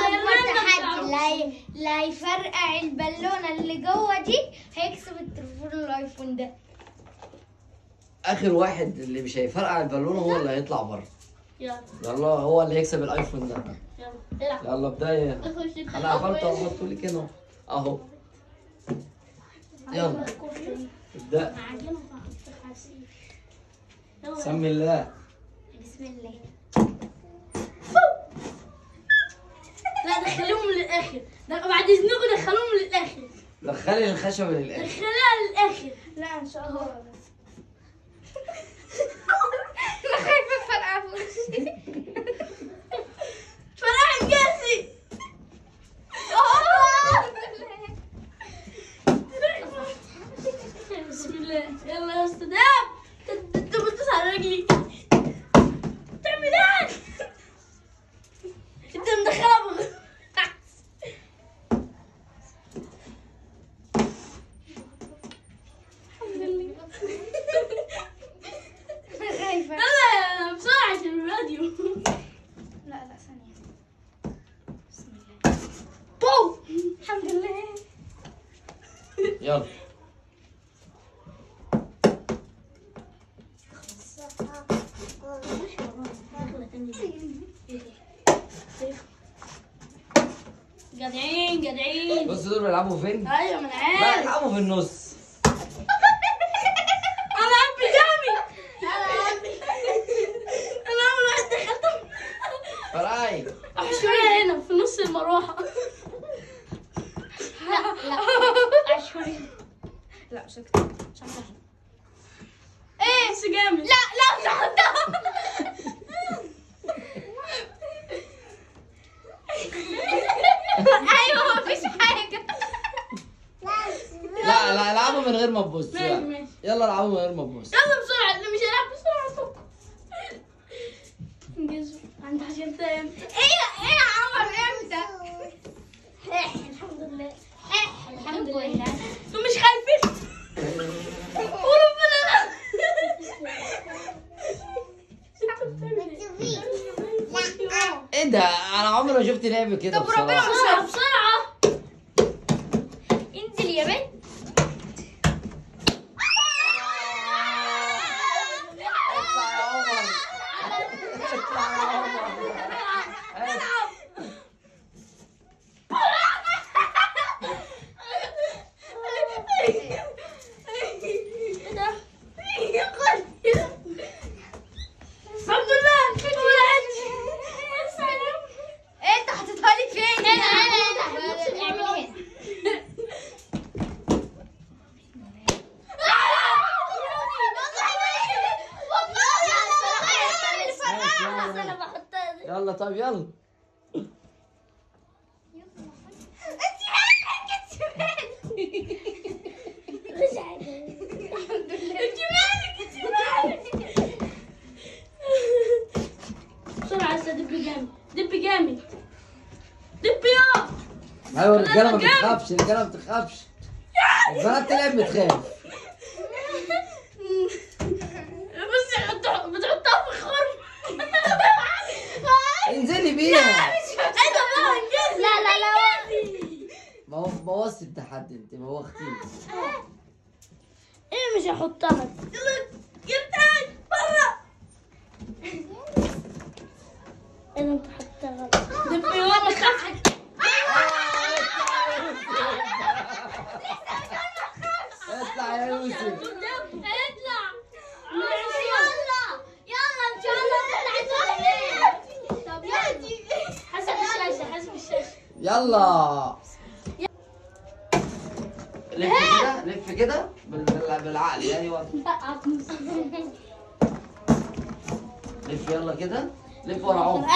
تحدي اللي هيفرقع البالونه اللي جوه دي هيكسب التليفون الايفون ده. اخر واحد اللي مش هيفرقع البالونه هو اللي هيطلع بره. يلا هو اللي هيكسب الايفون ده. يلا العب. يلا بدايه. انا قفلت احطه لك هنا اهو. يلا ابدا. سمي الله. بسم الله. لا دخلوهم للاخر، بعد اذنكم دخلوهم للاخر. دخلي الخشبه للاخر. دخلها للاخر. لا ان شاء الله بس. انا خايفه اتفرقع في وشي. فرقع جاسي. بسم الله. يلا يا استاذ انت بتدوس على رجلي. بتعمل ايه؟ انت مدخلها الحمد لله. انا خايفه. يلا بسرعة عشان الراديو. لا ثانيه. بسم الله. بو. الحمد لله. يلا جدعين جدعين. بص دول بيلعبوا فين؟ ايوه ما انا لا عارف. يلعبوا في النص. انا عم بجامي. انا اول واحد دخلت. فرقعي. احشريها هنا في نص المروحه. لا اشهري. لا سكت. ايه بس جامد. لا مش هحطها. ايوه مفيش حاجه. لا العبوا من غير ما تبص. ماشي ماشي. يلا العبوا من غير ما تبص. يلا بسرعه اللي مش هيلعب بسرعه. انجزوا عند عشان تاني. ايه يا عمر امتى؟ الحمد لله. الحمد لله. انتوا مش خايفين؟ وربنا لا. ايه ده؟ انا عمري ما شفت لعب كده طب ربنا بصراحه. بسرعه بسرعه. انزل يا بنت. اطلع يا عمر. اطلع يا عمر. الحمد لله. انت حطيتها لي فين؟ اعملي هنا. يلا طيب يلا. بسرعة هسه دب جامد. دب جامد. دب يا. ايوه الرجاله ما بتخافش. الرجاله ما بتخافش. البنات تلعب بتخاف. بصي بتحطها في الخرم. انزلي بيها. لا ما هو بوظت التحدي. انت بوختيني. ايه مش هحطها. يلا جبتها برا. ايه انت حطها غلط. دب يا ما تخافش. اطلع يا يوسف. اطلع. يلا ان شاء الله نطلع. طب حسب الشاشة حسب الشاشة. يلا لف كده. لف كده بالعقل يعني. لف يلا كده. لف ورا عمر.